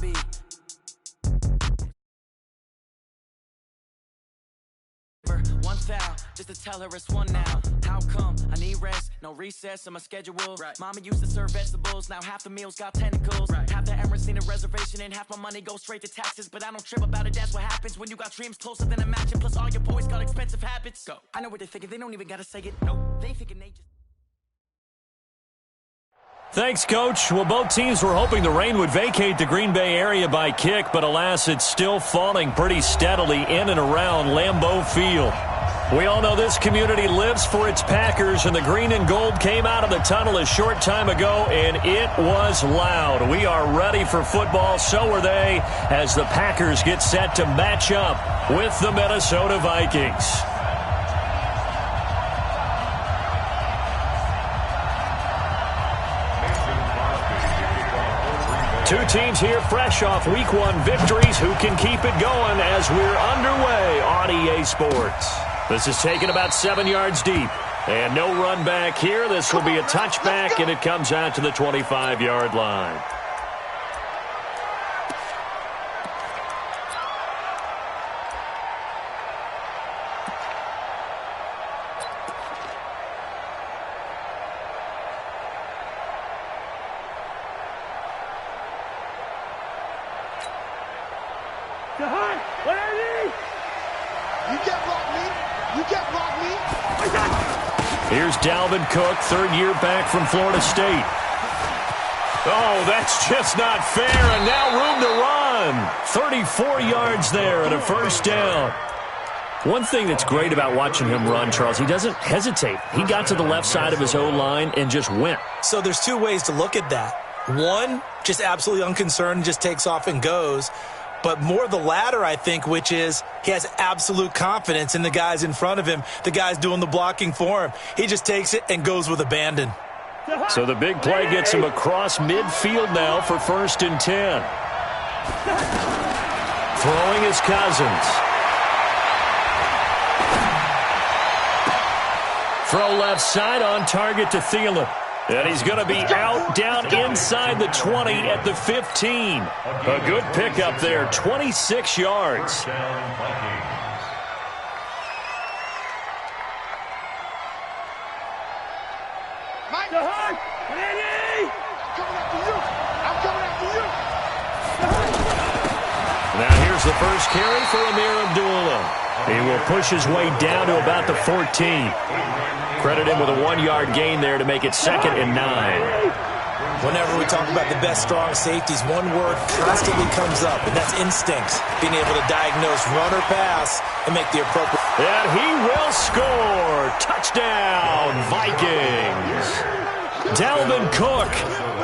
lobby. One foul, just to tell her it's one now. How come? I need rest, no recess in my schedule. Right. Mama used to serve vegetables, now half the meals got tentacles. Right. Half the Emirates need a reservation and half my money goes straight to taxes. But I don't trip about it, that's what happens when you got dreams closer than a match. And plus all your boys got expensive habits. Go. I know what they're thinking, they don't even gotta say it. Nope, they thinking they just... Thanks, Coach. Well, both teams were hoping the rain would vacate the Green Bay area by kick, but alas, it's still falling pretty steadily in and around Lambeau Field. We all know this community lives for its Packers, and the green and gold came out of the tunnel a short time ago, and it was loud. We are ready for football, so are they, as the Packers get set to match up with the Minnesota Vikings. Two teams here fresh off Week 1 victories. Who can keep it going as we're underway on EA Sports? This is taken about 7 yards deep. And no run back here. This will be a touchback, and it comes out to the 25-yard line. Here's Dalvin Cook, third year back from Florida State. Oh, that's just not fair, and now room to run. 34 yards there and a first down. One thing that's great about watching him run, Charles, he doesn't hesitate. He got to the left side of his O-line and just went. So there's two ways to look at that. One, just absolutely unconcerned, just takes off and goes. But more the latter, I think, which is he has absolute confidence in the guys in front of him, the guys doing the blocking for him. He just takes it and goes with abandon. So the big play gets him across midfield now for 1st and 10. Throwing is Cousins. Throw left side on target to Thielen. And he's going to be out down inside the 20 at the 15. A good pickup there, 26 yards. Now here's the first carry for Amir Abdullah. He will push his way down to about the 14. Credit him with a 1-yard gain there to make it 2nd and 9. Whenever we talk about the best strong safeties, one word constantly comes up, and that's instincts. Being able to diagnose run or pass and make the appropriate. And he will score. Touchdown, Vikings. Dalvin Cook,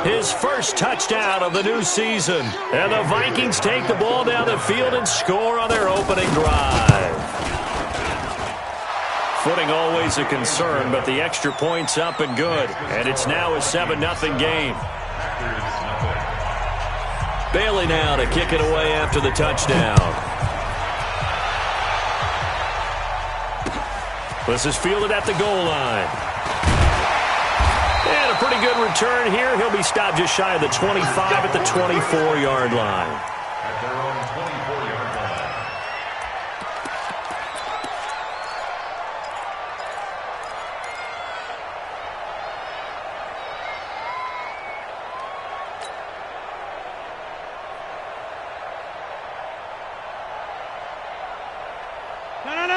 his first touchdown of the new season. And the Vikings take the ball down the field and score on their opening drive. Footing always a concern, but the extra point's up and good. And it's now a 7-0 game. Bailey now to kick it away after the touchdown. This is fielded at the goal line. And a pretty good return here. He'll be stopped just shy of the 25 at the 24-yard line.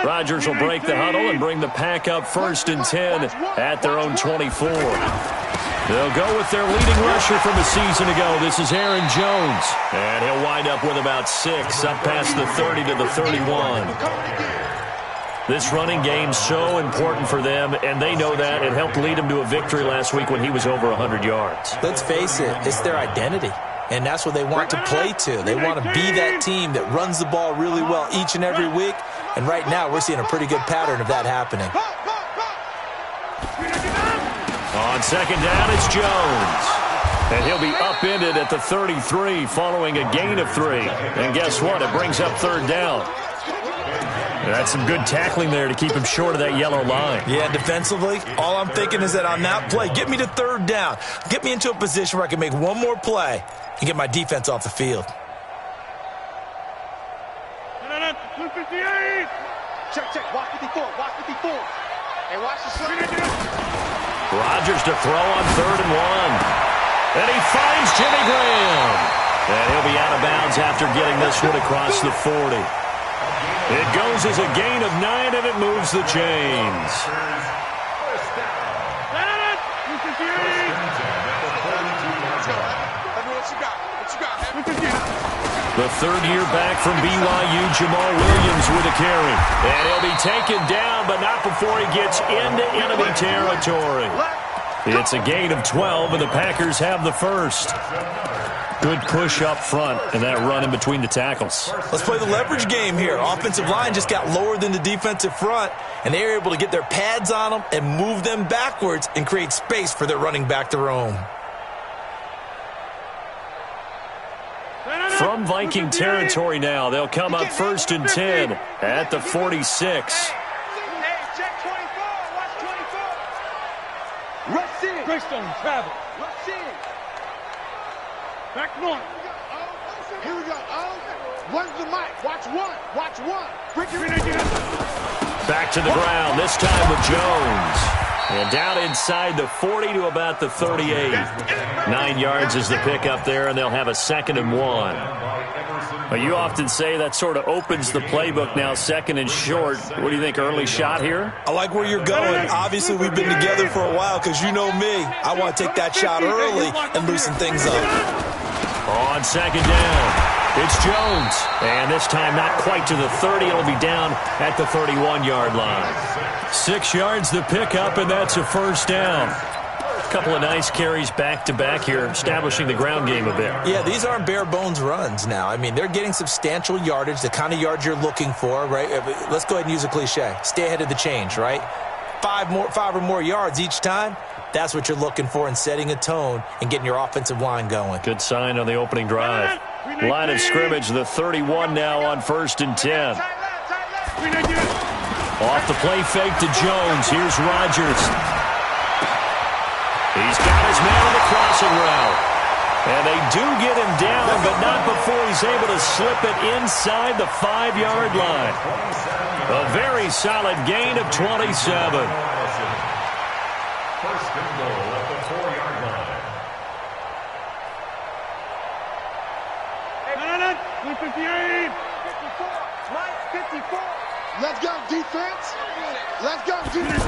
Rodgers will break the huddle and bring the pack up 1st and 10 at their own 24. They'll go with their leading rusher from a season ago. This is Aaron Jones. And he'll wind up with about 6 up past the 30 to the 31. This running game's so important for them, and they know that. It helped lead them to a victory last week when he was over 100 yards. Let's face it, it's their identity. And that's what they want to play to. They want to be that team that runs the ball really well each and every week. And right now, we're seeing a pretty good pattern of that happening. On 2nd down, it's Jones. And he'll be upended at the 33 following a gain of 3. And guess what? It brings up 3rd down. That's some good tackling there to keep him short of that yellow line. Yeah, defensively, all I'm thinking is that on that play, get me to 3rd down. Get me into a position where I can make one more play and get my defense off the field. Hey, watch the slip. Rodgers to throw on 3rd and 1. And he finds Jimmy Graham. And he'll be out of bounds after getting this one across the 40. It goes as a gain of 9, and it moves the chains. The third year back from BYU, Jamal Williams with a carry. And he'll be taken down, but not before he gets into enemy territory. It's a gain of 12, and the Packers have the first. Good push up front, and that run in between the tackles. Let's play the leverage game here. Offensive line just got lower than the defensive front, and they were able to get their pads on them and move them backwards and create space for their running back to roam. From Viking territory now, they'll come up 1st and 10 at the 46. Rush in. Greystone, travel. Rush in. Back north. Here we go. One's the mic. Watch one. Watch one. Back to the ground, this time with Jones. And down inside the 40 to about the 38. 9 yards is the pickup there, and they'll have a 2nd and 1. Well, you often say that sort of opens the playbook now, 2nd and short. What do you think, early shot here? I like where you're going. Obviously, we've been together for a while because you know me. I want to take that shot early and loosen things up. On 2nd down, it's Jones. And this time not quite to the 30. It'll be down at the 31-yard line. 6 yards the pickup, and that's a 1st down. A couple of nice carries back-to-back here, establishing the ground game a bit. Yeah, these aren't bare-bones runs now. I mean, they're getting substantial yardage, the kind of yards you're looking for, right? Let's go ahead and use a cliche. Stay ahead of the change, right? 5 or more yards each time. That's what you're looking for in setting a tone and getting your offensive line going. Good sign on the opening drive. Line of scrimmage, the 31 now on 1st and 10. Off the play fake to Jones. Here's Rodgers. He's got his man on the crossing route. And they do get him down, but not before he's able to slip it inside the 5-yard line. A very solid gain of 27. First and goal at the 4-yard line. 158. 54. Let's go, defense. Let's go, defense.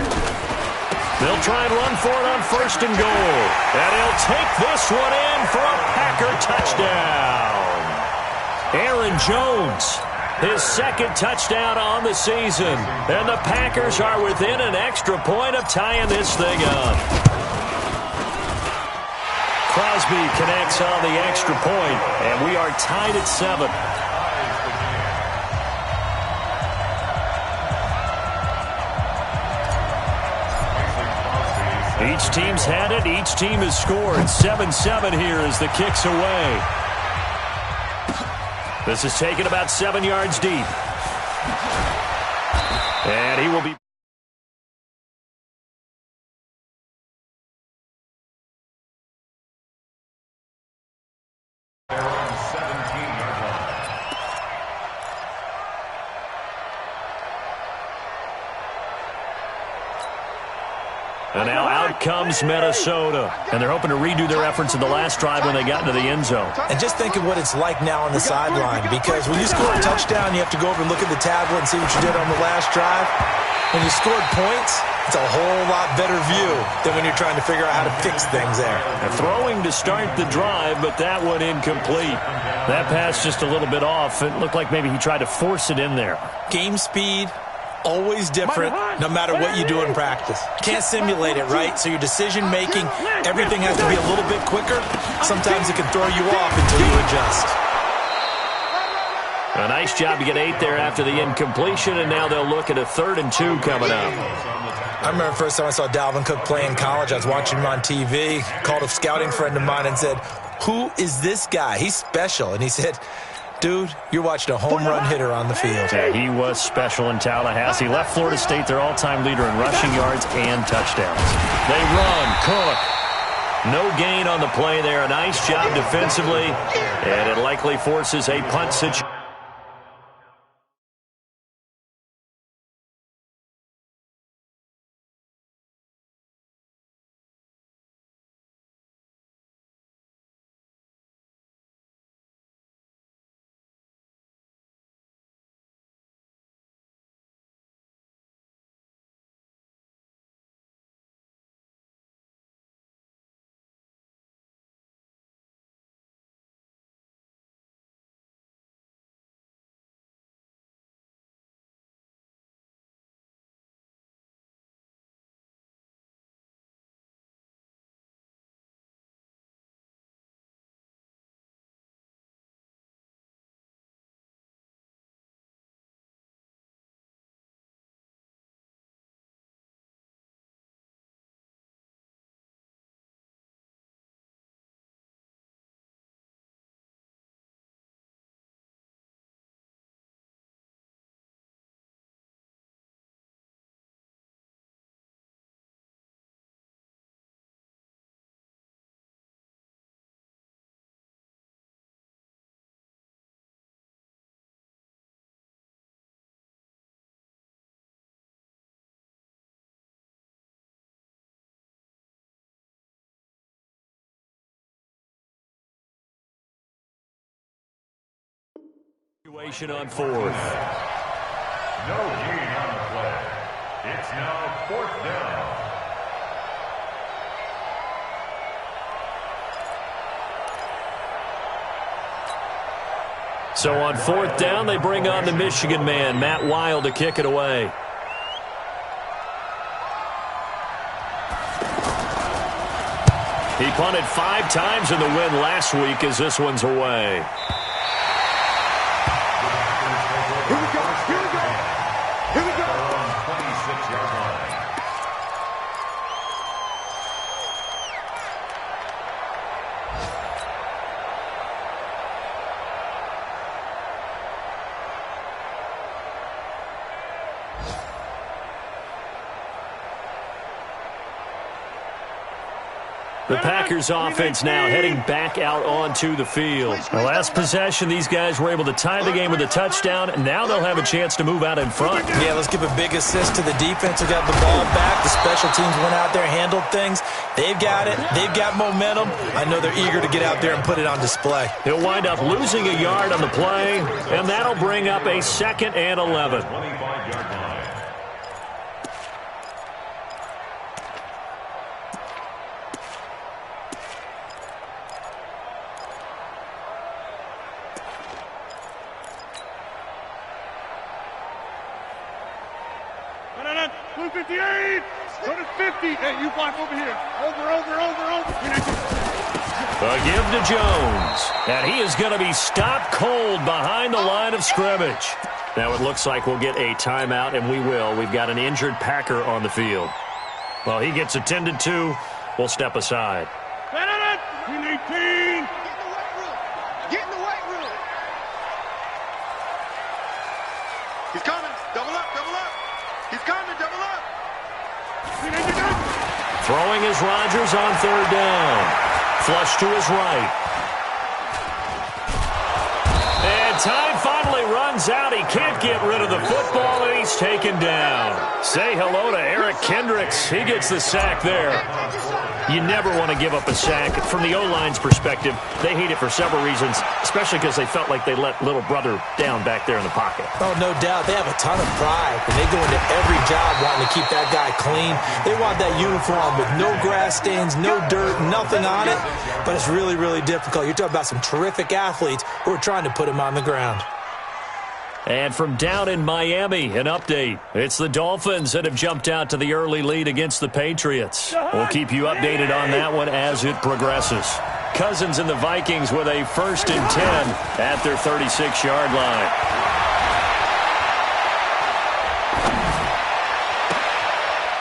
They'll try and run for it on 1st and goal. And he'll take this one in for a Packer touchdown. Aaron Jones, his 2nd touchdown on the season. And the Packers are within an extra point of tying this thing up. Crosby connects on the extra point, and we are tied at 7. Each team's had it. Each team has scored. 7-7 here as the kick's away. This is taken about 7 yards deep. And he will be... And now out comes Minnesota. And they're hoping to redo their efforts in the last drive when they got into the end zone. And just think of what it's like now on the sideline, because when you score a touchdown, you have to go over and look at the tablet and see what you did on the last drive. When you scored points, it's a whole lot better view than when you're trying to figure out how to fix things there. They're throwing to start the drive, but that one incomplete. That pass just a little bit off. It looked like maybe he tried to force it in there. Game speed, always different, no matter what you do in practice. You can't simulate it, right? So your decision-making, everything has to be a little bit quicker. Sometimes it can throw you off until you adjust. A nice job to get 8 there after the incompletion, and now they'll look at a 3rd and 2 coming up. I remember the first time I saw Dalvin Cook play in college. I was watching him on TV, called a scouting friend of mine and said, "Who is this guy? He's special." And he said, "Dude, you're watching a home run hitter on the field." Yeah, he was special in Tallahassee. Left Florida State their all-time leader in rushing yards and touchdowns. They run. Cook. No gain on the play there. A nice job defensively, and it likely forces a punt situation. Situation on fourth. No gain on the play. It's now 4th down. So on 4th down, they bring on the Michigan man, Matt Wild, to kick it away. He punted 5 times in the win last week as this one's away. Here we go. Here we go. Here we go. 26-yard line. The Packers offense now heading back out onto the field. The last possession, these guys were able to tie the game with a touchdown, and now they'll have a chance to move out in front. Yeah, let's give a big assist to the defense who got the ball back. The special teams went out there and handled things. They've got it. They've got momentum. I know they're eager to get out there and put it on display. He'll wind up losing a yard on the play, and that'll bring up a 2nd and 11. 25-yard line. Blue 58. Go to 50. Hey, you block over here. Over. A give to Jones. And he is going to be stopped cold behind the line of scrimmage. Now it looks like we'll get a timeout, and we will. We've got an injured Packer on the field. Well, he gets attended to. We'll step aside. 18. Get in the weight room. He's coming. Double up. He's coming. Double up. Throwing is Rodgers on 3rd down. Flush to his right. And time finally runs out. He can't get rid of the football, and he's taken down. Say hello to Eric Kendricks. He gets the sack there. You never want to give up a sack. From the O-line's perspective, they hate it for several reasons, especially because they felt like they let little brother down back there in the pocket. Oh, no doubt. They have a ton of pride, and they go into every job wanting to keep that guy clean. They want that uniform with no grass stains, no dirt, nothing on it. But it's really, really difficult. You're talking about some terrific athletes who are trying to put him on the ground. And from down in Miami, an update. It's the Dolphins that have jumped out to the early lead against the Patriots. We'll keep you updated on that one as it progresses. Cousins and the Vikings with a 1st and 10 at their 36-yard line.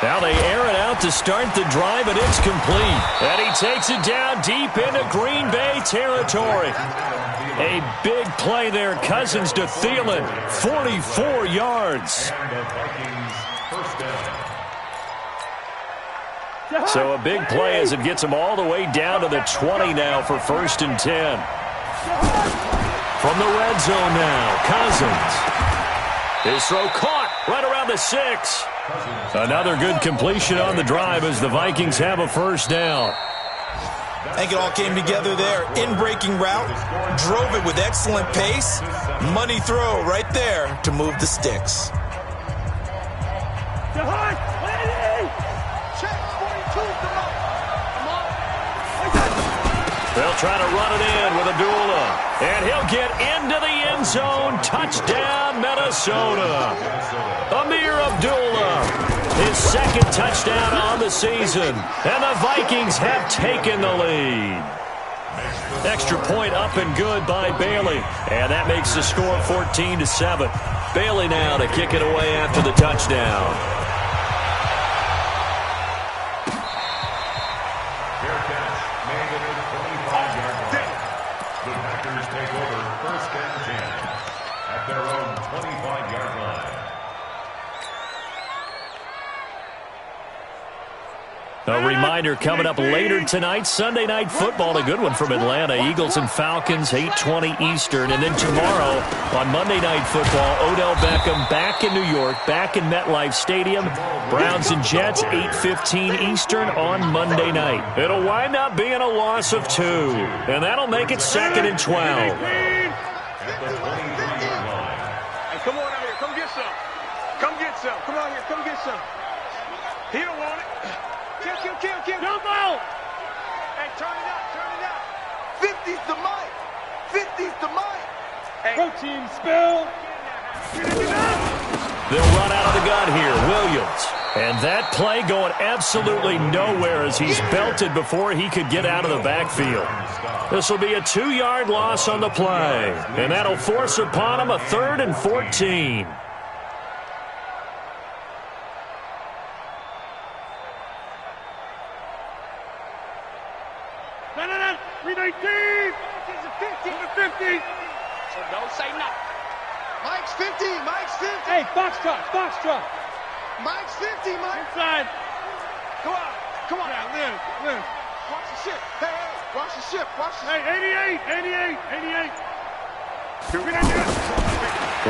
Now they air it out to start the drive, and it's complete. And he takes it down deep into Green Bay territory. A big play there. Cousins to Thielen. 44 yards. And the Vikings 1st down. So a big play as it gets him all the way down to the 20 now for 1st and 10. From the red zone now, Cousins. His throw caught right around the 6. Another good completion on the drive as the Vikings have a 1st down. I think it all came together there. In-breaking route, drove it with excellent pace. Money throw right there to move the sticks. They'll try to run it in with Abdullah. And he'll get into the end zone. Touchdown, Minnesota. Amir Abdullah, his 2nd touchdown on the season. And the Vikings have taken the lead. Extra point up and good by Bailey. And that makes the score 14-7. Bailey now to kick it away after the touchdown. A reminder coming up later tonight, Sunday Night Football, a good one from Atlanta. Eagles and Falcons, 8:20 Eastern. And then tomorrow on Monday Night Football, Odell Beckham back in New York, back in MetLife Stadium. Browns and Jets, 8:15 Eastern on Monday night. It'll wind up being a loss of 2, and that'll make it 2nd and 12. At the 23-yard line. Listen. He don't want it. Kill. Jump out. Hey, turn it up. 50's the mic. 50's the mic. Hey. Protein spill. They'll run out of the gun here. Williams. And that play going absolutely nowhere as he's belted before he could get out of the backfield. This will be a 2-yard loss on the play. And that'll force upon him a 3rd and 14. No. 319. 50. So don't say nothing. Mike's 50. Hey, Foxtrot. Mike's 50, Mike. Inside. Come on. Yeah, Lynn. Watch the ship. Hey, watch the ship. Hey, 88.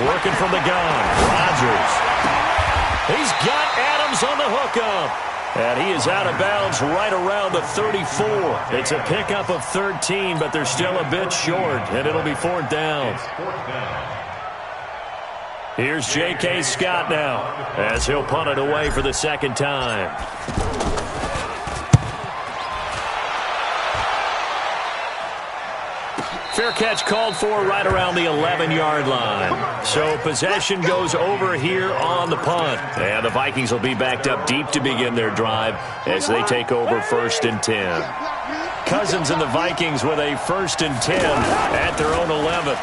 Working from the gun. Rodgers. He's got Adams on the hookup. And he is out of bounds right around the 34. It's a pickup of 13, but they're still a bit short, and it'll be 4th down. Here's J.K. Scott now as he'll punt it away for the 2nd time. Fair catch called for right around the 11-yard line. So possession goes over here on the punt. And the Vikings will be backed up deep to begin their drive as they take over 1st and 10. Cousins and the Vikings with a 1st and 10 at their own 11.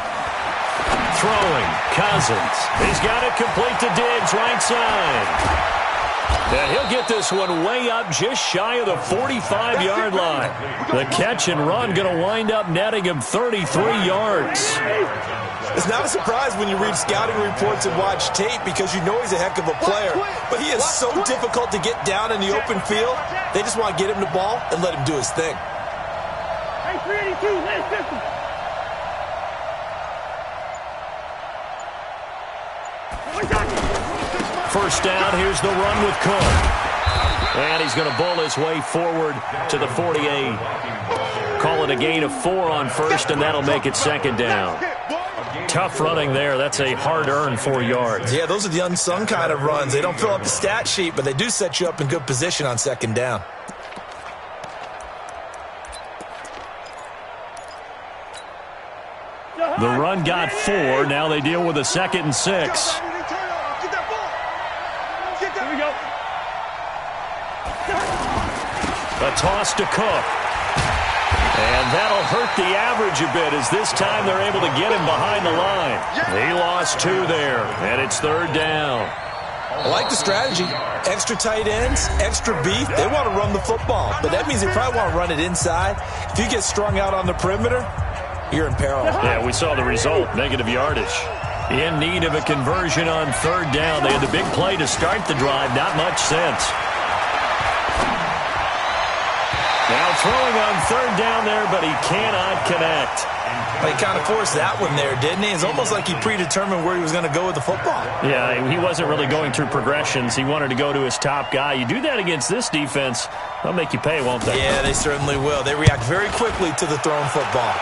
Throwing, Cousins. He's got it complete to Diggs, right side. And he'll get this one way up just shy of the 45-yard line. The catch and run going to wind up netting him 33 yards. It's not a surprise when you read scouting reports and watch tape because you know he's a heck of a player. But he is so difficult to get down in the open field. They just want to get him the ball and let him do his thing. Hey, 382, last 50. First down, here's the run with Cook. And he's going to bull his way forward to the 48. Call it a gain of 4 on first, and that'll make it 2nd down. Tough running there. That's a hard-earned 4 yards. Yeah, those are the unsung kind of runs. They don't fill up the stat sheet, but they do set you up in good position on 2nd down. The run got 4. Now they deal with a 2nd and 6. A toss to Cook. And that'll hurt the average a bit as this time they're able to get him behind the line. He lost 2 there, and it's 3rd down. I like the strategy. Extra tight ends, extra beef. They want to run the football, but that means they probably want to run it inside. If you get strung out on the perimeter, you're in peril. Yeah, we saw the result, negative yardage. In need of a conversion on 3rd down. They had the big play to start the drive, not much sense. Now throwing on 3rd down there, but he cannot connect. Well, he kind of forced that one there, didn't he? It's almost like he predetermined where he was going to go with the football. Yeah, he wasn't really going through progressions. He wanted to go to his top guy. You do that against this defense, they'll make you pay, won't they? Yeah, they certainly will. They react very quickly to the thrown football.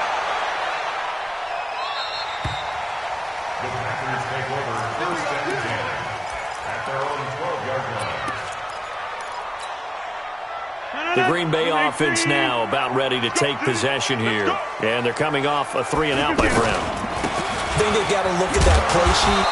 The Green Bay offense now about ready to take possession here. And they're coming off a 3-and-out by Brown. I think they've got to look at that play sheet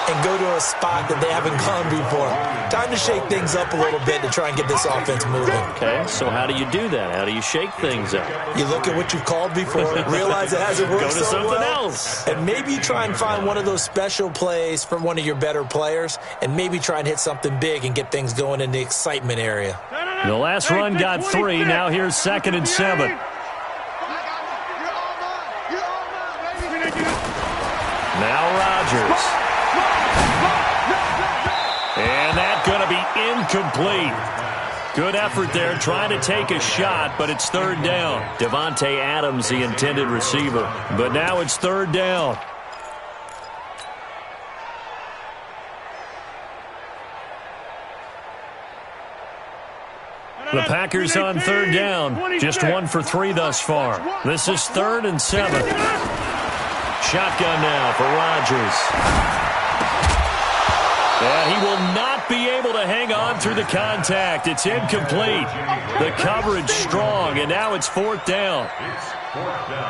and go to a spot that they haven't gone before. Time to shake things up a little bit to try and get this offense moving. Okay, so how do you do that? How do you shake things up? You look at what you've called before, realize it hasn't worked Go to so something well, else. and maybe try and find one of those special plays from one of your better players, and maybe try and hit something big and get things going in the excitement area. The last run got 3. Now here's 2nd and 7. Now Rodgers. And that's going to be incomplete. Good effort there trying to take a shot, but it's 3rd down. Devontae Adams, the intended receiver. But now it's 3rd down. The Packers on 3rd down. Just 1 for 3 thus far. This is 3rd and 7. Shotgun now for Rodgers. And he will not be able to hang on through the contact. It's incomplete. The coverage strong, and now it's 4th down.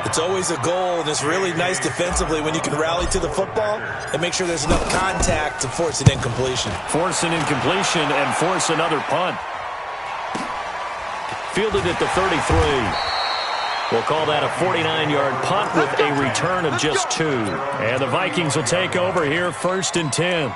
It's always a goal, and it's really nice defensively when you can rally to the football and make sure there's enough contact to force an incompletion. Force an incompletion and force another punt. Fielded at the 33. We'll call that a 49-yard punt with a return of just 2. And the Vikings will take over here, 1st and 10.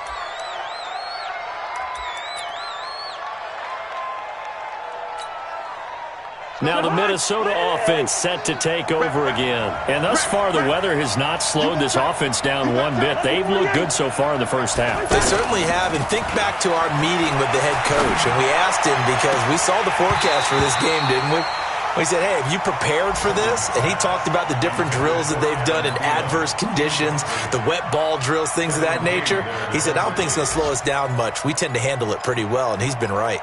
Now the Minnesota offense set to take over again. And thus far, the weather has not slowed this offense down one bit. They've looked good so far in the first half. They certainly have. And think back to our meeting with the head coach. And we asked him, because we saw the forecast for this game, didn't we? We said, hey, have you prepared for this? And he talked about the different drills that they've done in adverse conditions, the wet ball drills, things of that nature. He said, I don't think it's going to slow us down much. We tend to handle it pretty well, and he's been right.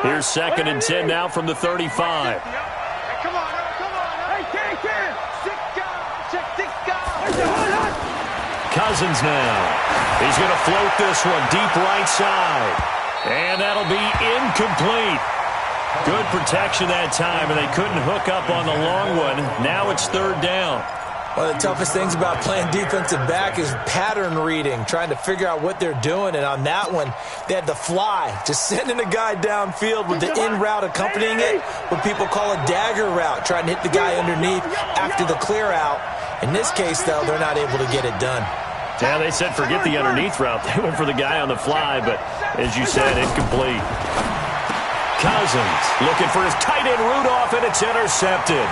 Here's 2nd and 10 now from the 35. Hey, come on. Hey, Ken. Six guys. Cousins now. He's going to float this one deep right side. And that'll be incomplete. Good protection that time, and they couldn't hook up on the long one. Now it's 3rd down. One of the toughest things about playing defensive back is pattern reading, trying to figure out what they're doing. And on that one, they had the fly, just sending a guy downfield with the in route accompanying it, what people call a dagger route, trying to hit the guy underneath after the clear out. In this case, though, they're not able to get it done. Yeah, they said forget the underneath route. They went for the guy on the fly, but as you said, incomplete. Cousins looking for his tight end Rudolph, and it's intercepted.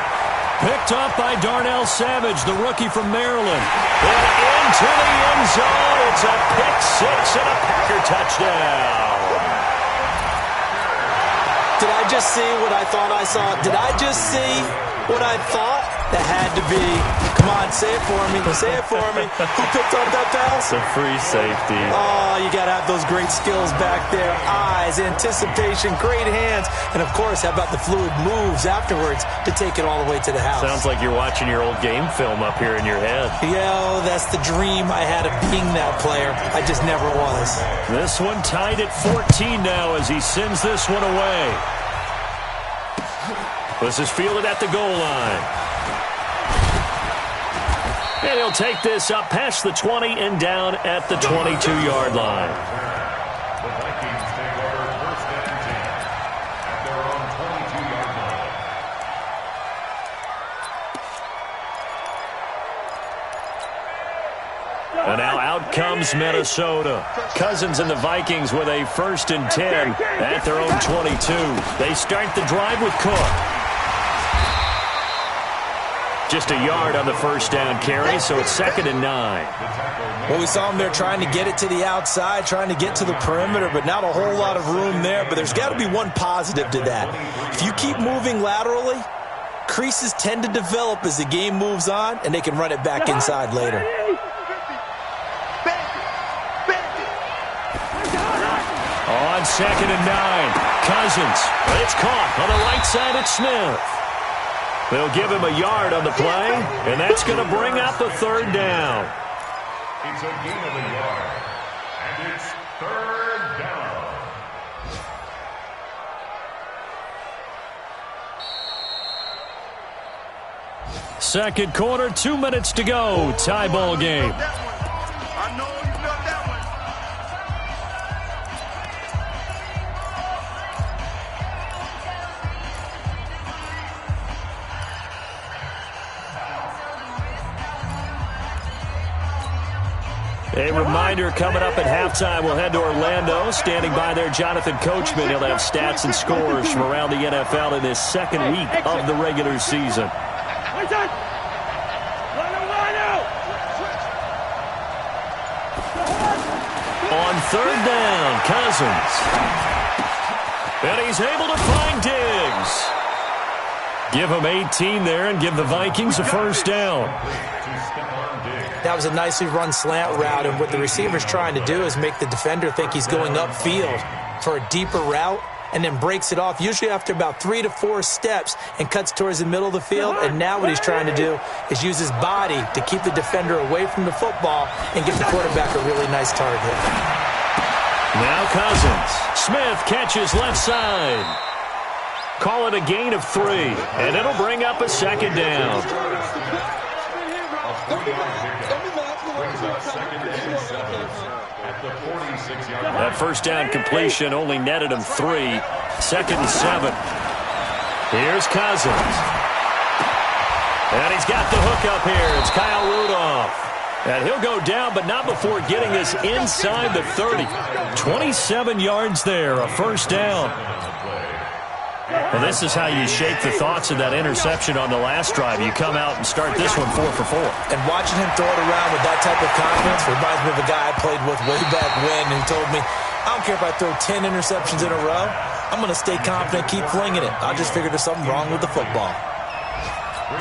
Picked up by Darnell Savage, the rookie from Maryland. And into the end zone. It's a pick 6 and a Packer touchdown. Did I just see what I thought I saw? Did I just see what I thought? That had to be. Come on, say it for me. Say it for me. Who picked up that pass? It's a free safety. Oh, you got to have those great skills back there. Eyes, anticipation, great hands. And, of course, how about the fluid moves afterwards to take it all the way to the house? Sounds like you're watching your old game film up here in your head. Yeah, that's the dream I had of being that player. I just never was. This one tied at 14 now as he sends this one away. This is fielded at the goal line. And he'll take this up past the 20 and down at the 22-yard line. The Vikings take over 1st and 10 at their own 22-yard line. And now out comes Minnesota. Cousins and the Vikings with a 1st and 10 at their own 22. They start the drive with Cook. Just a yard on the 1st down carry, so it's 2nd and 9. Well, we saw them there trying to get it to the outside, trying to get to the perimeter, but not a whole lot of room there. But there's got to be one positive to that. If you keep moving laterally, creases tend to develop as the game moves on, and they can run it back inside later. On 2nd and 9, Cousins. It's caught on the right side at Smith. They'll give him a yard on the play, and that's going to bring up the 3rd down. It's a gain of a yard, and it's 3rd down. Second quarter, 2 minutes to go. Tie ball game. I know you felt that one. A reminder coming up at halftime, we'll head to Orlando. Standing by there, Jonathan Coachman. He'll have stats and scores from around the NFL in this 2nd week of the regular season. On 3rd down, Cousins. And he's able to find Diggs. Give him 18 there and give the Vikings a 1st down. That was a nicely run slant route, and what the receiver's trying to do is make the defender think he's going upfield for a deeper route, and then breaks it off, usually after about 3 to 4 steps, and cuts towards the middle of the field. And now what he's trying to do is use his body to keep the defender away from the football and give the quarterback a really nice target. Now Cousins. Smith catches left side. Call it a gain of 3, and it'll bring up a second down. That first down completion only netted him 3. Second and 7. Here's Cousins. And he's got the hook up here. It's Kyle Rudolph. And he'll go down, but not before getting us inside the 30. 27 yards there, a first down. Well, this is how you shape the thoughts of that interception on the last drive. You come out and start this one 4 for 4. And watching him throw it around with that type of confidence reminds me of a guy I played with way back when who told me, I don't care if I throw 10 interceptions in a row. I'm going to stay confident, keep flinging it. I just figured there's something wrong with the football.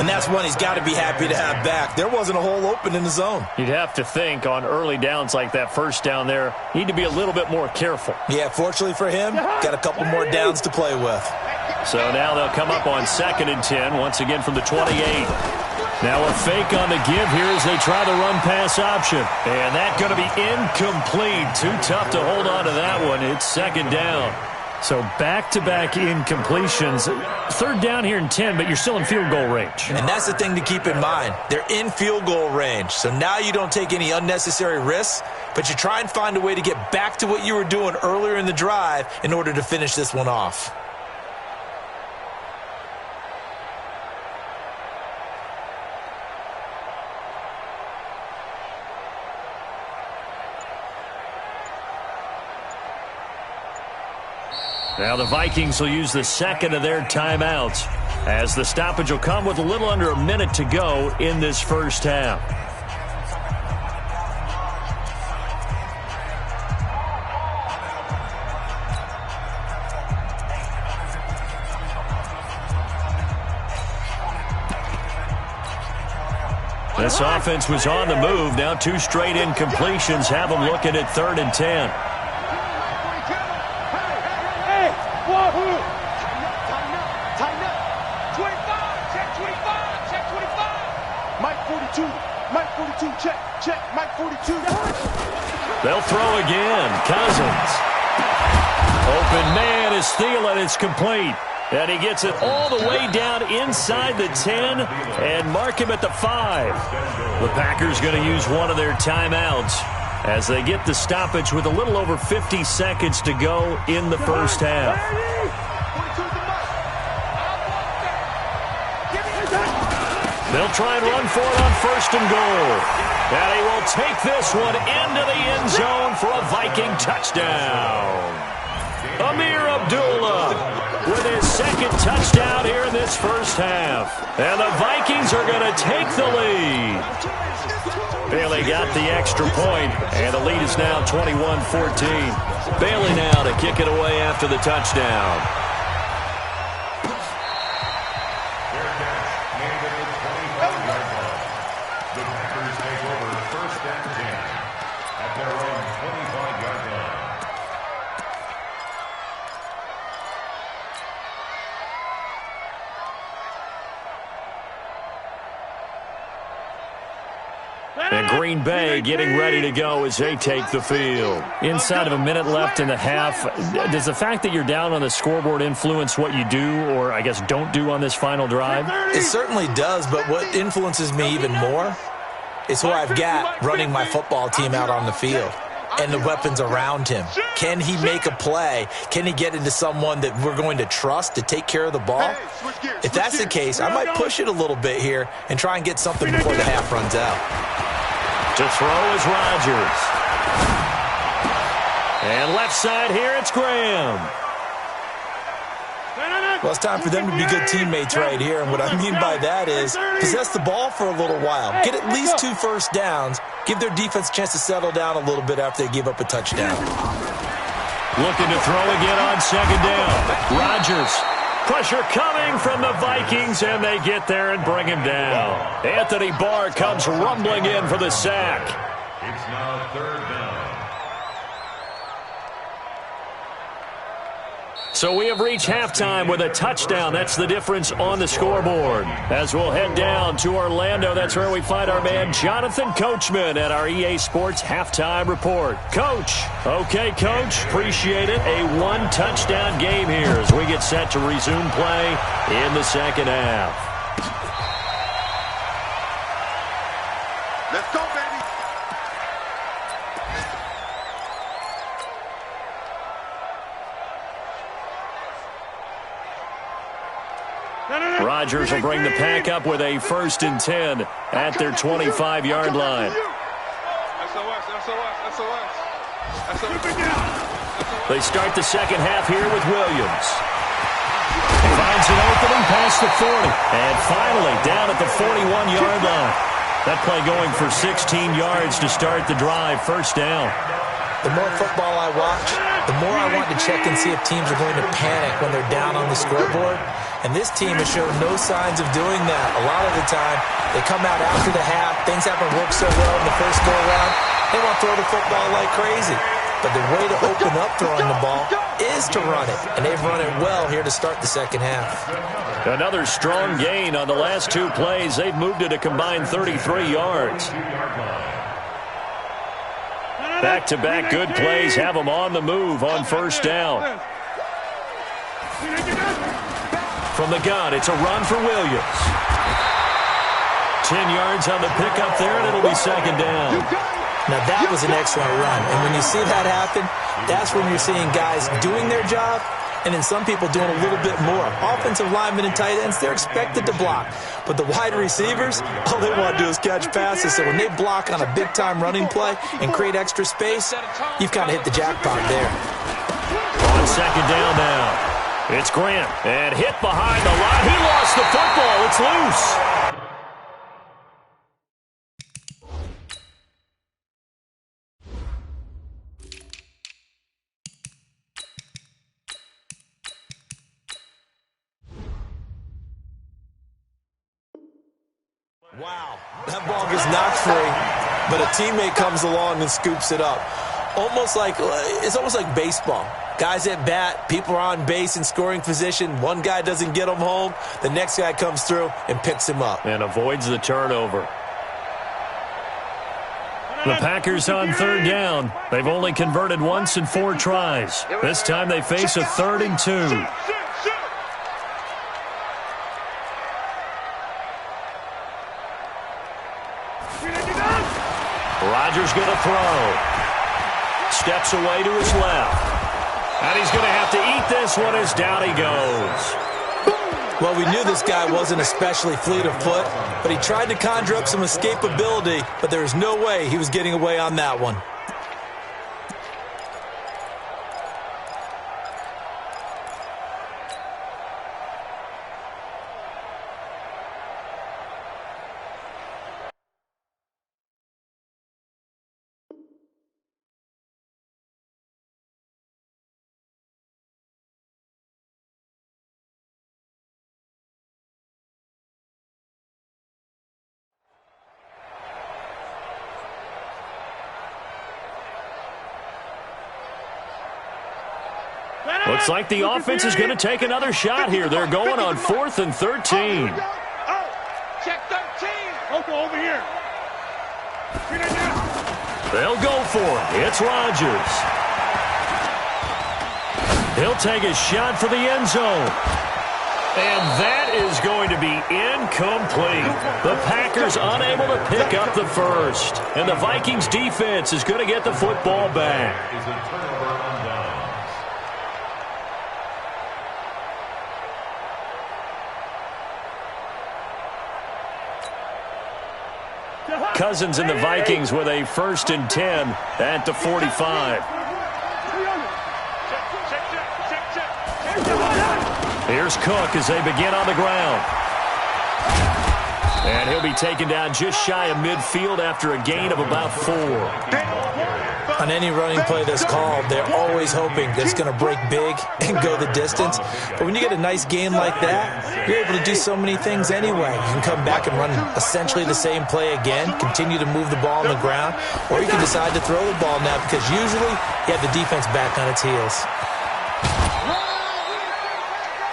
And that's one he's got to be happy to have back. There wasn't a hole open in the zone. You'd have to think on early downs like that first down there, need to be a little bit more careful. Yeah, fortunately for him, got a couple more downs to play with. So now they'll come up on 2nd and 10, once again from the 28. Now a fake on the give here as they try the run-pass option. And that's going to be incomplete. Too tough to hold on to that one. It's 2nd down. So back-to-back incompletions. 3rd down here and 10, but you're still in field goal range. And that's the thing to keep in mind. They're in field goal range. So now you don't take any unnecessary risks, but you try and find a way to get back to what you were doing earlier in the drive in order to finish this one off. Now the Vikings will use the second of their timeouts as the stoppage will come with a little under a minute to go in this first half. This offense was on the move. Now 2 straight incompletions have them looking at 3rd and 10. Check, Mike 42. They'll throw again. Cousins. Open man is Thielen. It's complete. And he gets it all the way down inside the 10 and mark him at the 5. The Packers going to use one of their timeouts as they get the stoppage with a little over 50 seconds to go in the first half. They'll try and run for it on 1st and goal. And he will take this one into the end zone for a Viking touchdown. Amir Abdullah with his 2nd touchdown here in this first half. And the Vikings are going to take the lead. Bailey got the extra point, and the lead is now 21-14. Bailey now to kick it away after the touchdown. And Green Bay getting ready to go as they take the field. Inside of a minute left in the half, does the fact that you're down on the scoreboard influence what you do or, I guess, don't do on this final drive? It certainly does, but what influences me even more is who I've got running my football team out on the field and the weapons around him. Can he make a play? Can he get into someone that we're going to trust to take care of the ball? If that's the case, I might push it a little bit here and try and get something before the half runs out. To throw is Rodgers. And left side here, it's Graham. Well, it's time for them to be good teammates right here, and what I mean by that is possess the ball for a little while. Get at least 2 first downs. Give their defense a chance to settle down a little bit after they give up a touchdown. Looking to throw again on 2nd down. Rodgers. Pressure coming from the Vikings, and they get there and bring him down. Anthony Barr comes rumbling in for the sack. It's now 3rd down. So we have reached halftime with a touchdown. That's the difference on the scoreboard. As we'll head down to Orlando, that's where we find our man Jonathan Coachman at our EA Sports Halftime Report. Coach. Okay, Coach. Appreciate it. A one-touchdown game here as we get set to resume play in the second half. Let's go, baby. Rodgers will bring the pack up with a 1st and 10 at their 25-yard line. They start the second half here with Williams. Finds an opening past the 40. And finally down at the 41-yard line. That play going for 16 yards to start the drive. First down. The more football I watch, the more I want to check and see if teams are going to panic when they're down on the scoreboard. And this team has shown no signs of doing that. A lot of the time, they come out after the half. Things haven't worked so well in the first go-around. They want to throw the football like crazy. But the way to open up throwing the ball is to run it. And they've run it well here to start the second half. Another strong gain on the last two plays. They've moved it a combined 33 yards. Back-to-back good plays have them on the move on first down. From the gun, it's a run for Williams. 10 yards on the pickup there, and it'll be second down. Now, that was an excellent run. And when you see that happen, that's when you're seeing guys doing their job and then some people doing a little bit more. Offensive linemen and tight ends, they're expected to block. But the wide receivers, all they want to do is catch passes. So when they block on a big-time running play and create extra space, you've kind of hit the jackpot there. On second down now. It's Grant, and hit behind the line. He lost the football. It's loose. Wow, that ball gets knocked free, but a teammate comes along and scoops it up. It's almost like baseball. Guys at bat, people are on base in scoring position. One guy doesn't get him home. The next guy comes through and picks him up. And avoids the turnover. The Packers on third down. They've only converted once in 4 tries. This time they face a 3rd and 2. Rodgers going to throw. Steps away to his left. And he's going to have to eat this one as down he goes. Well, we knew this guy wasn't especially fleet of foot, but he tried to conjure up some escapability, but there was no way he was getting away on that one. Looks like the offense is going to take another shot here. They're going on 4th and 13. Check 13. Over here. They'll go for it. It's Rodgers. He'll take a shot for the end zone. And that is going to be incomplete. The Packers unable to pick up the first. And the Vikings defense is going to get the football back. Cousins and the Vikings with a 1st and 10 at the 45. Here's Cook as they begin on the ground. And he'll be taken down just shy of midfield after a gain of about 4. On any running play that's called, they're always hoping that it's going to break big and go the distance. But when you get a nice gain like that, you're able to do so many things anyway. You can come back and run essentially the same play again, continue to move the ball on the ground, or you can decide to throw the ball now because usually you have the defense back on its heels.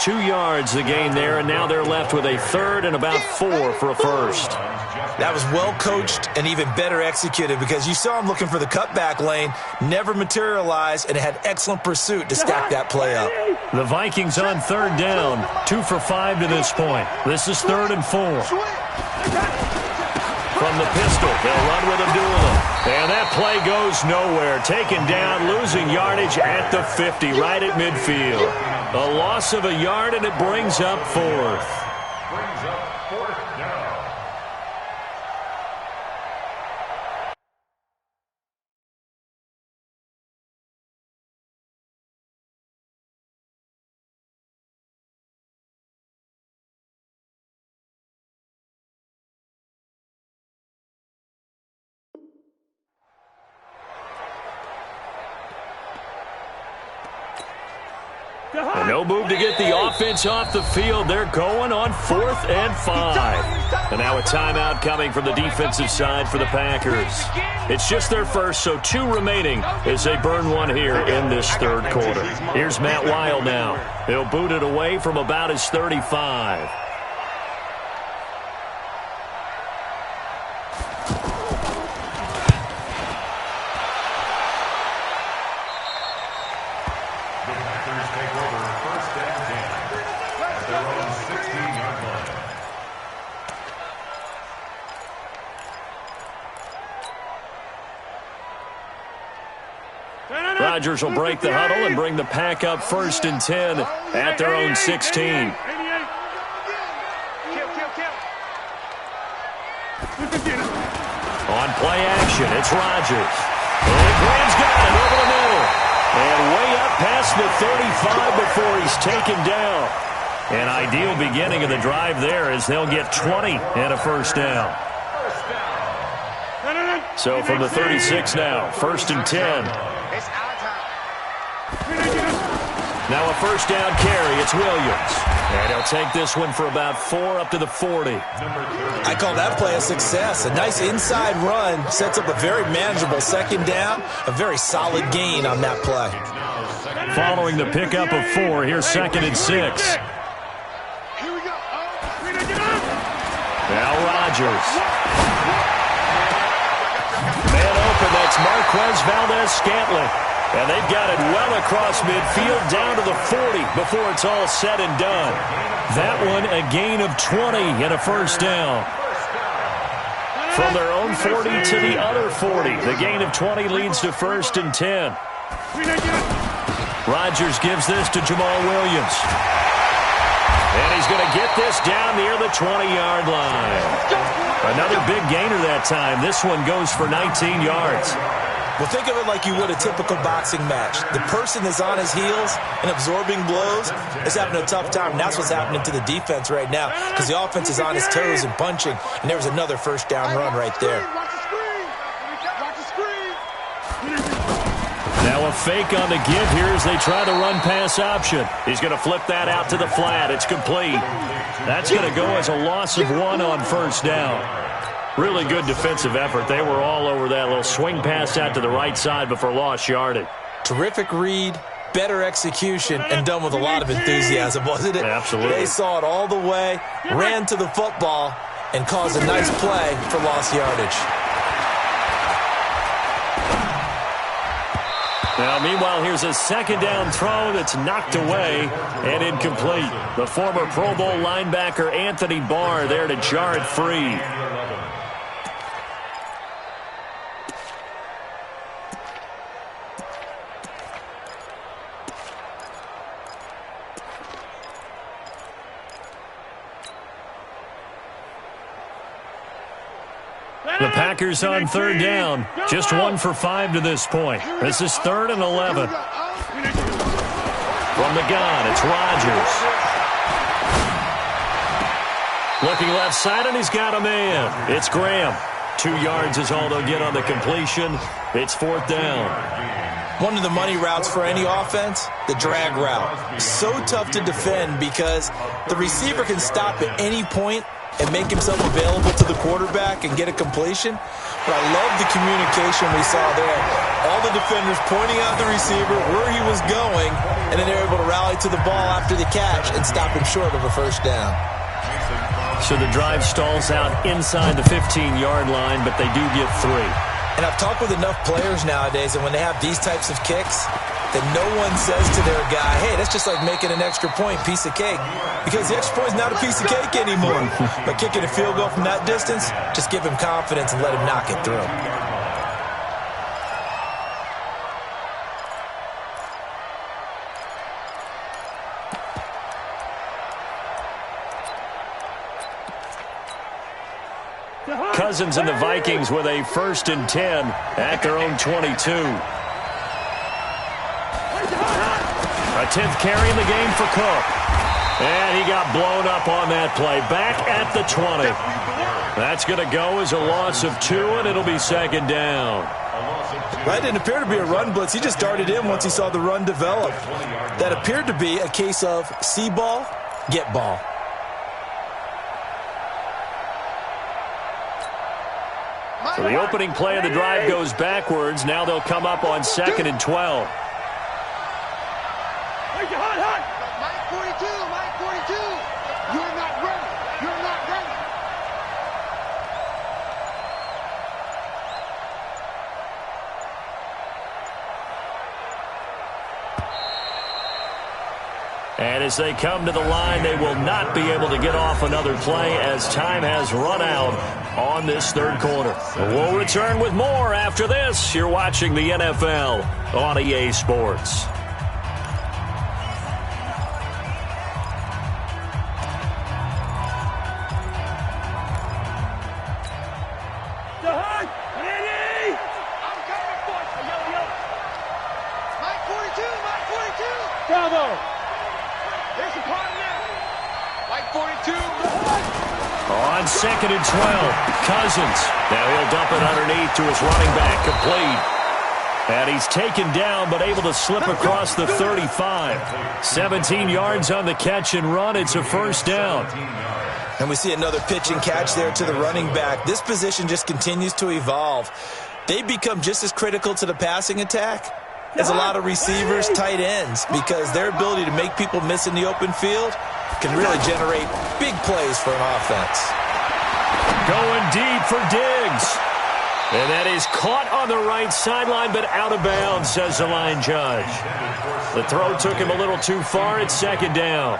2 yards the gain there, and now they're left with a third and about 4 for a first. That was well coached and even better executed because you saw him looking for the cutback lane, never materialized, and had excellent pursuit to stack that play up. The Vikings on third down, 2 for 5 to this point. This is 3rd and 4. From the pistol, they'll run with a duel. And that play goes nowhere. Taken down, losing yardage at the 50, right at midfield. A loss of a yard, and it brings up 4th. Brings up 4th down. And no move to get the offense off the field. They're going on 4th and 5. And now a timeout coming from the defensive side for the Packers. It's just their first, so 2 remaining as they burn 1 here in this 3rd quarter. Here's Matt Weil now. He'll boot it away from about his 35. Rodgers will break the huddle and bring the Pack up 1st and 10 at their own 16. On play action, it's Rodgers. And Graham's got it over the middle. And way up past the 35 before he's taken down. An ideal beginning of the drive there as they'll get 20 and a 1st down. So from the 36 now, 1st and 10. Now a 1st down carry. It's Williams. And he'll take this one for about 4 up to the 40. I call that play a success. A nice inside run sets up a very manageable 2nd down. A very solid gain on that play. Following the pickup of 4, here's 2nd and 6. Now Rodgers. Man open, that's Marquez Valdez-Scantling. And they've got it well across midfield down to the 40 before it's all said and done. That one a gain of 20 and a 1st down. From their own 40 to the other 40. The gain of 20 leads to 1st and 10. Rodgers gives this to Jamal Williams. And he's going to get this down near the 20-yard line. Another big gainer that time. This one goes for 19 yards. Well, think of it like you would a typical boxing match. The person that's on his heels and absorbing blows is having a tough time. And that's what's happening to the defense right now because the offense is on his toes and punching. And there was another 1st down run right there. Now a fake on the give here as they try the run-pass option. He's going to flip that out to the flat. It's complete. That's going to go as a loss of 1 on 1st down. Really good defensive effort. They were all over that little swing pass out to the right side before lost yardage. Terrific read, better execution, and done with a lot of enthusiasm, wasn't it? Absolutely. They saw it all the way, ran to the football, and caused a nice play for lost yardage. Now, meanwhile, here's a 2nd down throw that's knocked away and incomplete. The former Pro Bowl linebacker Anthony Barr there to jar it free. The Packers on 3rd down. Just 1 for 5 to this point. This is 3rd and 11. From the gun, it's Rodgers. Looking left side, and he's got a man. It's Graham. 2 yards is all they'll get on the completion. It's 4th down. One of the money routes for any offense, the drag route. So tough to defend because the receiver can stop at any point and make himself available to the quarterback and get a completion. But I love the communication we saw there. All the defenders pointing out the receiver, where he was going, and then they're able to rally to the ball after the catch and stop him short of a first down. So the drive stalls out inside the 15-yard line, but they do get 3. And I've talked with enough players nowadays, and when they have these types of kicks, that no one says to their guy, hey, that's just like making an extra point, piece of cake. Because the extra point is not a piece of cake anymore. But kicking a field goal from that distance, just give him confidence and let him knock it through. Cousins and the Vikings with a 1st and 10 at their own 22. A 10th carry in the game for Cook. And he got blown up on that play. Back at the 20. That's going to go as a loss of 2, and it'll be 2nd down. That didn't appear to be a run blitz. He just started in once he saw the run develop. That appeared to be a case of see ball, get ball. So the opening play of the drive goes backwards. Now they'll come up on 2nd and 12. Mike 42, Mike 42. You're not ready. You're not ready. And as they come to the line, they will not be able to get off another play as time has run out on this 3rd quarter. We'll return with more after this. You're watching the NFL on EA Sports. On 2nd and 12, Cousins. Now he'll dump it underneath to his running back, complete. And he's taken down, but able to slip across the 35. 17 yards on the catch and run. It's a 1st down. And we see another pitch and catch there to the running back. This position just continues to evolve. They become just as critical to the passing attack as a lot of receivers, tight ends, because their ability to make people miss in the open field can really generate big plays for an offense. Going deep for Diggs. And that is caught on the right sideline, but out of bounds, says the line judge. The throw took him a little too far. It's 2nd down.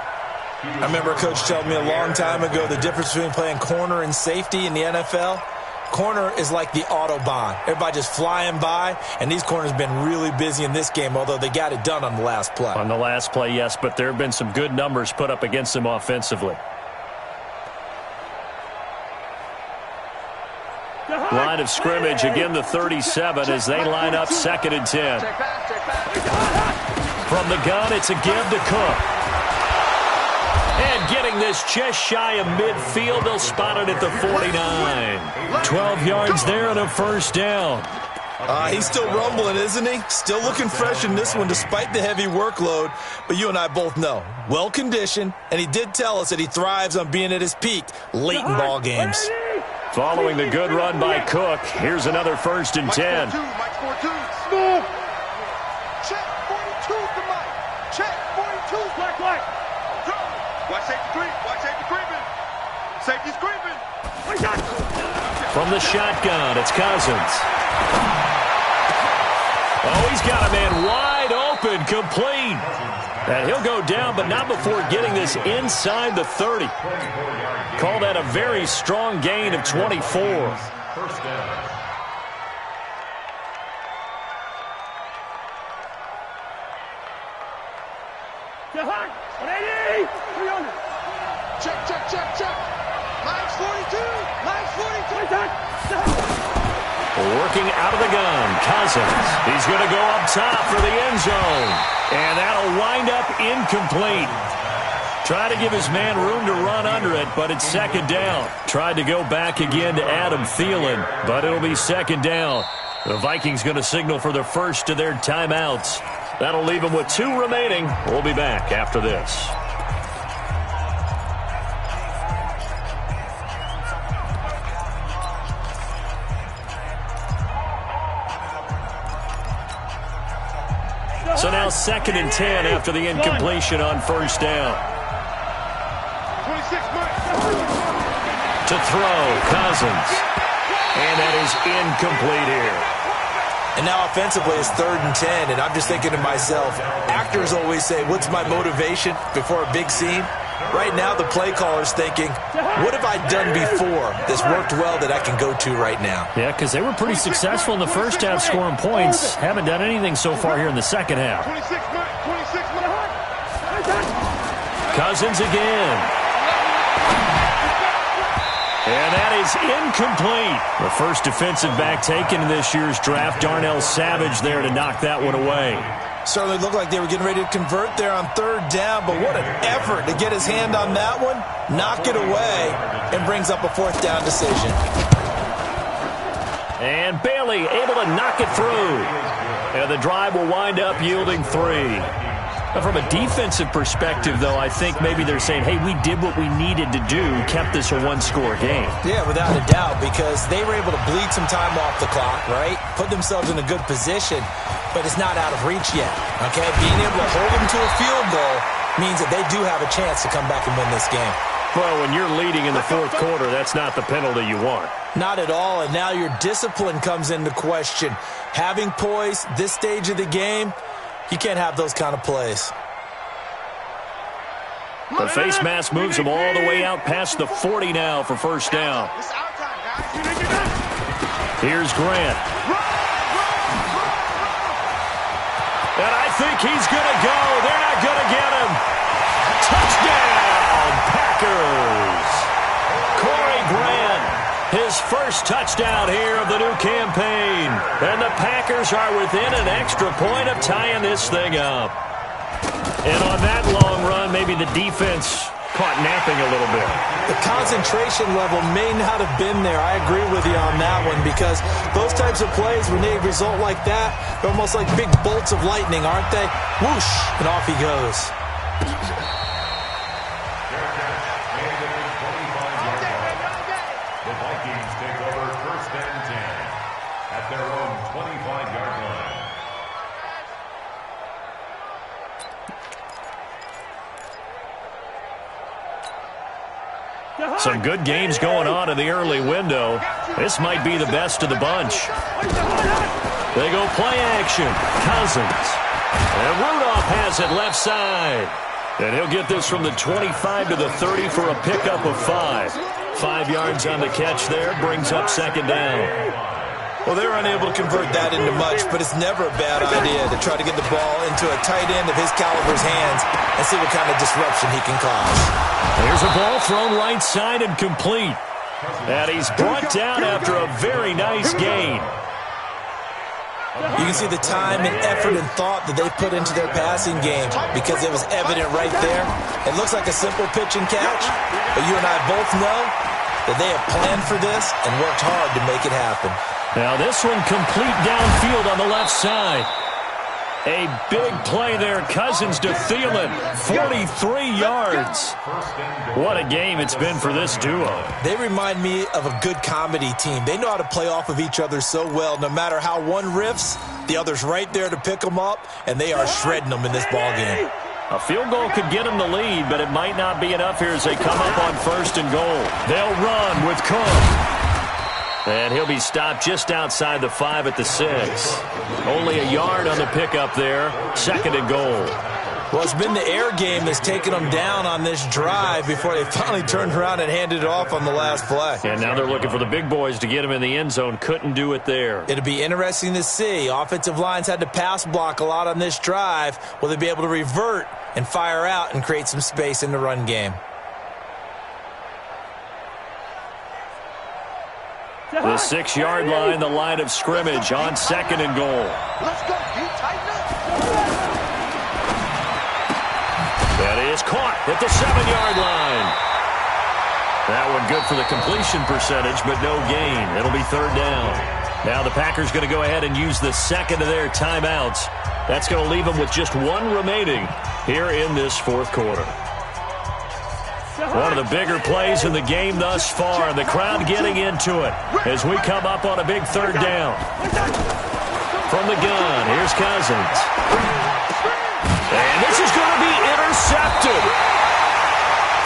I remember a coach telling me a long time ago the difference between playing corner and safety in the NFL. Corner is like the Autobahn. Everybody just flying by, and these corners have been really busy in this game, although they got it done on the last play. On the last play, yes, but there have been some good numbers put up against them offensively. Line of scrimmage, again the 37 as they line up 2nd and 10. From the gun, it's a give to Cook. And getting this just shy of midfield, they'll spot it at the 49. 12 yards there and a 1st down. He's still rumbling, isn't he? Still looking fresh in this one despite the heavy workload. But you and I both know, well-conditioned, and he did tell us that he thrives on being at his peak late in ball games. Following the good run by Cook, here's another 1st and 10. Mike 42. Smooth. Check 42 to Mike. Check 42. Black. Watch safety creep. Watch safety creeping. Safety's creeping. From the shotgun, it's Cousins. Oh, he's got a man wide open, complete. And he'll go down, but not before getting this inside the 30. Call that a very strong gain of 24. 1st down. Check. Mike's 42. Mike's 42. Working out of the gun, Cousins. He's going to go up top for the end zone. And that'll wind up incomplete. Tried to give his man room to run under it, but it's 2nd down. Tried to go back again to Adam Thielen, but it'll be 2nd down. The Vikings going to signal for the first of their timeouts. That'll leave them with 2 remaining. We'll be back after this. Now 2nd and 10 after the incompletion on first down. 26 To throw, Cousins. And that is incomplete here. And now offensively it's 3rd and 10, and I'm just thinking to myself, actors always say, what's my motivation before a big scene? Right now the play caller's thinking, what have I done before that's worked well that I can go to right now? Yeah, because they were pretty successful in the first half scoring points. Haven't done anything so far here in the second half. 26 Cousins again. And that is incomplete. The first defensive back taken in this year's draft, Darnell Savage there to knock that one away. Certainly looked like they were getting ready to convert there on 3rd down, but what an effort to get his hand on that one, knock it away, and brings up a 4th down decision. And Bailey able to knock it through. And the drive will wind up yielding 3. Now, from a defensive perspective, though, I think maybe they're saying, hey, we did what we needed to do, kept this a one-score game. Yeah, without a doubt, because they were able to bleed some time off the clock, right? Put themselves in a good position, but it's not out of reach yet, okay? Being able to hold them to a field goal means that they do have a chance to come back and win this game. Well, when you're leading in the 4th quarter, that's not the penalty you want. Not at all, and now your discipline comes into question. Having poise this stage of the game, you can't have those kind of plays. The face mask moves him all the way out past the 40 now for first down. Here's Grant. And I think he's going to go. They're not going to get him. Touchdown, Packers. Corey Grant, his first touchdown here of the new campaign. And the Packers are within an extra point of tying this thing up. And on that long run, maybe the defense caught napping a little bit. The concentration level may not have been there. I agree with you on that one, because those types of plays, when they result like that, they're almost like big bolts of lightning, aren't they? Whoosh, and off he goes. The Vikings take over 1st and 10 at their own 25-yard line. Some good games going on in the early window. This might be the best of the bunch. They go play action. Cousins. And Rudolph has it left side. And he'll get this from the 25 to the 30 for a pickup of 5. 5 yards on the catch there. Brings up 2nd down. Well, they were unable to convert that into much, but it's never a bad idea to try to get the ball into a tight end of his caliber's hands and see what kind of disruption he can cause. There's a ball thrown right side and complete. And he's brought down after a very nice gain. You can see the time and effort and thought that they put into their passing game, because it was evident right there. It looks like a simple pitch and catch, but you and I both know that they have planned for this and worked hard to make it happen. Now this one complete downfield on the left side. A big play there. Cousins to Thielen. 43 yards. What a game it's been for this duo. They remind me of a good comedy team. They know how to play off of each other so well. No matter how one riffs, the other's right there to pick them up, and they are shredding them in this ball game. A field goal could get them the lead, but it might not be enough here as they come up on 1st and goal. They'll run with Cook. And he'll be stopped just outside the 5 at the 6. Only a yard on the pickup there. 2nd and goal. Well, it's been the air game that's taken them down on this drive before they finally turned around and handed it off on the last play. And now they're looking for the big boys to get him in the end zone. Couldn't do it there. It'll be interesting to see. Offensive lines had to pass block a lot on this drive. Will they be able to revert and fire out and create some space in the run game? The 6-yard line, the line of scrimmage on 2nd and goal. Let's go, D. Tighten up. That is caught at the 7-yard line. That one good for the completion percentage, but no gain. It'll be 3rd down. Now the Packers going to go ahead and use the 2nd of their timeouts. That's going to leave them with just 1 remaining here in this 4th quarter. One of the bigger plays in the game thus far. The crowd getting into it as we come up on a big 3rd down. From the gun, here's Cousins. And this is going to be intercepted.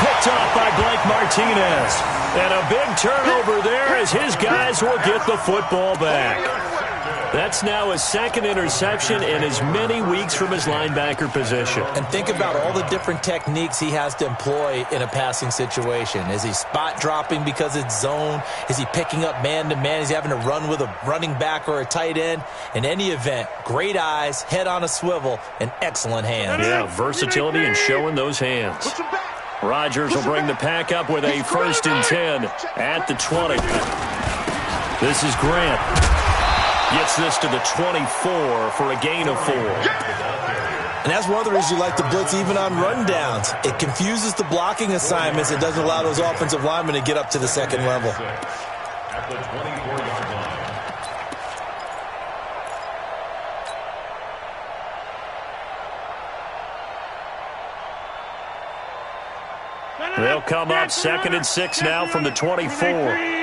Picked off by Blake Martinez. And a big turnover there as his guys will get the football back. That's now his second interception in as many weeks from his linebacker position. And think about all the different techniques he has to employ in a passing situation. Is he spot dropping because it's zone? Is he picking up man-to-man? Is he having to run with a running back or a tight end? In any event, great eyes, head on a swivel, and excellent hands. Yeah, versatility and showing those hands. Rodgers will bring the pack up with a 1st and 10 at the 20. This is Grant. Gets this to the 24 for a gain of 4. And that's one of the reasons you like to blitz even on rundowns. It confuses the blocking assignments. It doesn't allow those offensive linemen to get up to the second level. At the 24-yard line. They'll come up 2nd and 6 now from the 24.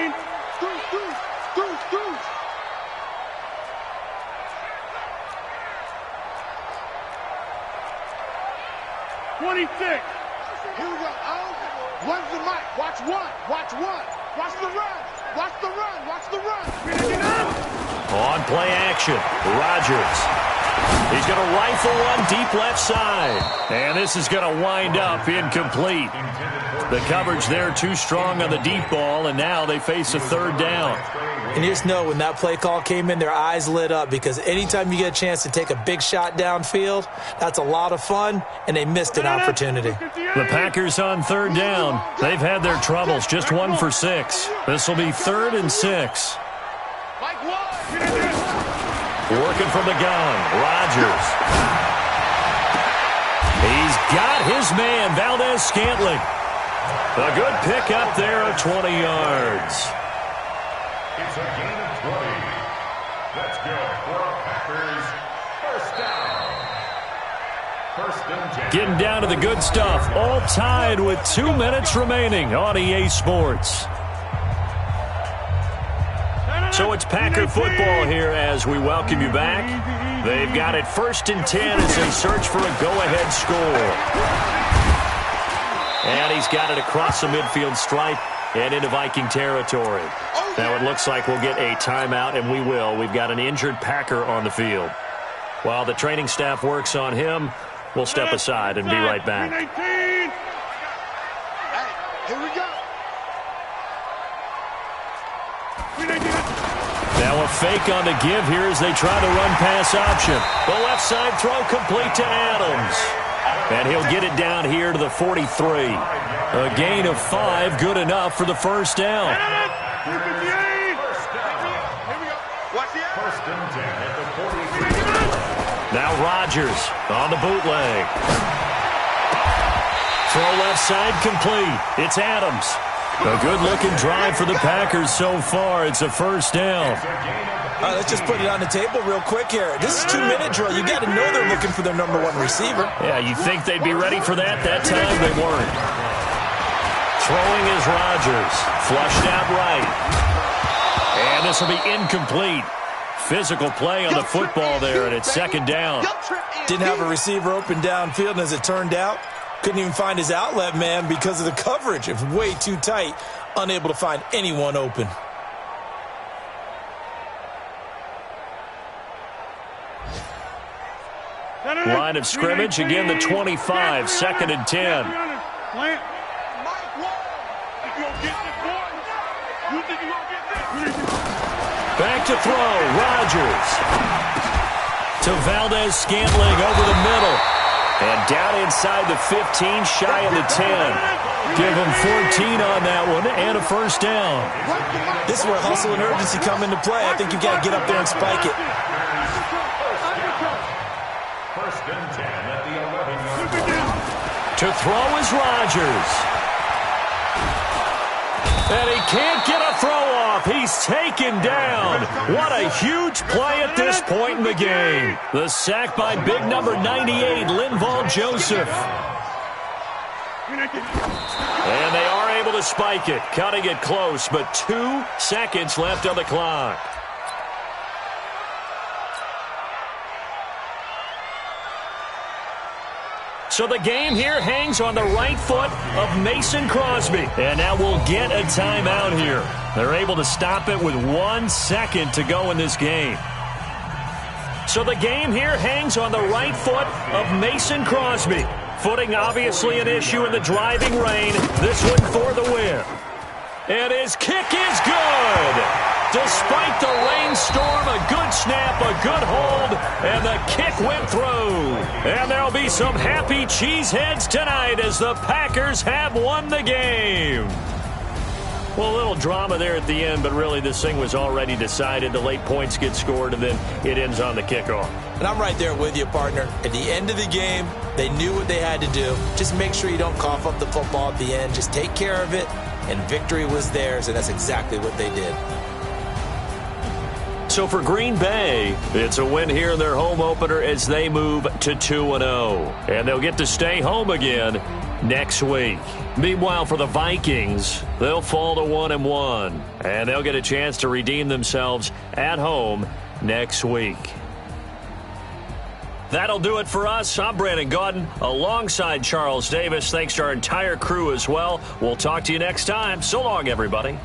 26. Here we go. Oh, one's the mic. Watch one. Watch one. Watch the run. Watch the run. Watch the run. On play action, Rodgers. He's going to rifle one deep left side. And this is going to wind up incomplete. The coverage there too strong on the deep ball, and now they face a 3rd down. And you just know when that play call came in, their eyes lit up because anytime you get a chance to take a big shot downfield, that's a lot of fun, and they missed an opportunity. The Packers on 3rd down. They've had their troubles, just 1 for 6. This will be 3rd and 6. Working from the gun, Rodgers. He's got his man, Valdez-Scantling. A good pickup there of 20 yards. It's a gain of 20. That's good for a Packers 1st down. 1st and 10. Getting down to the good stuff. All tied with 2 minutes remaining on EA Sports. So it's Packer football here as we welcome you back. They've got it 1st and 10 as they search for a go-ahead score. And he's got it across the midfield stripe and into Viking territory. Now it looks like we'll get a timeout, and we will. We've got an injured Packer on the field. While the training staff works on him, we'll step aside and be right back. Hey, here we go. Now a fake on the give here as they try to run pass option. The left side throw complete to Adams. And he'll get it down here to the 43. A gain of 5, good enough for the 1st down. Now Rodgers on the bootleg. Throw left side complete. It's Adams. A good-looking drive for the Packers so far. It's a 1st down. All right, let's just put it on the table real quick here. This is 2-minute drill. You got to know they're looking for their number 1 receiver. Yeah, you'd think they'd be ready for that. That time they weren't. Throwing is Rodgers. Flushed out right. And this will be incomplete. Physical play on the football there, and it's 2nd down. Didn't have a receiver open downfield, and as it turned out, couldn't even find his outlet man because of the coverage. It was way too tight, unable to find anyone open. Line of scrimmage, again the 25, 2nd and 10. Back to throw, Rodgers. To Valdez-Scantling over the middle. And down inside the 15, shy of the 10. Give him 14 on that one and a 1st down. This is where hustle and urgency come into play. I think you've got to get up there and spike it. 1st and 10 at the 11-yard line. To throw is Rodgers. And he can't get a throw off. He's taken down. What a huge play at this point in the game. The sack by big number 98, Linval Joseph. And they are able to spike it, cutting it close, but 2 seconds left on the clock. So the game here hangs on the right foot of Mason Crosby. And now we'll get a timeout here. They're able to stop it with 1 second to go in this game. So the game here hangs on the right foot of Mason Crosby. Footing obviously an issue in the driving rain. This one for the win. And his kick is good. Despite the rainstorm, a good snap, a good hold, and the kick went through. And there'll be some happy cheeseheads tonight as the Packers have won the game. Well, a little drama there at the end, but really this thing was already decided. The late points get scored, and then it ends on the kickoff. And I'm right there with you, partner. At the end of the game, they knew what they had to do. Just make sure you don't cough up the football at the end. Just take care of it, and victory was theirs, and that's exactly what they did. So for Green Bay, it's a win here in their home opener as they move to 2-0. And they'll get to stay home again next week. Meanwhile, for the Vikings, they'll fall to 1-1. And they'll get a chance to redeem themselves at home next week. That'll do it for us. I'm Brandon Gaudin alongside Charles Davis. Thanks to our entire crew as well. We'll talk to you next time. So long, everybody.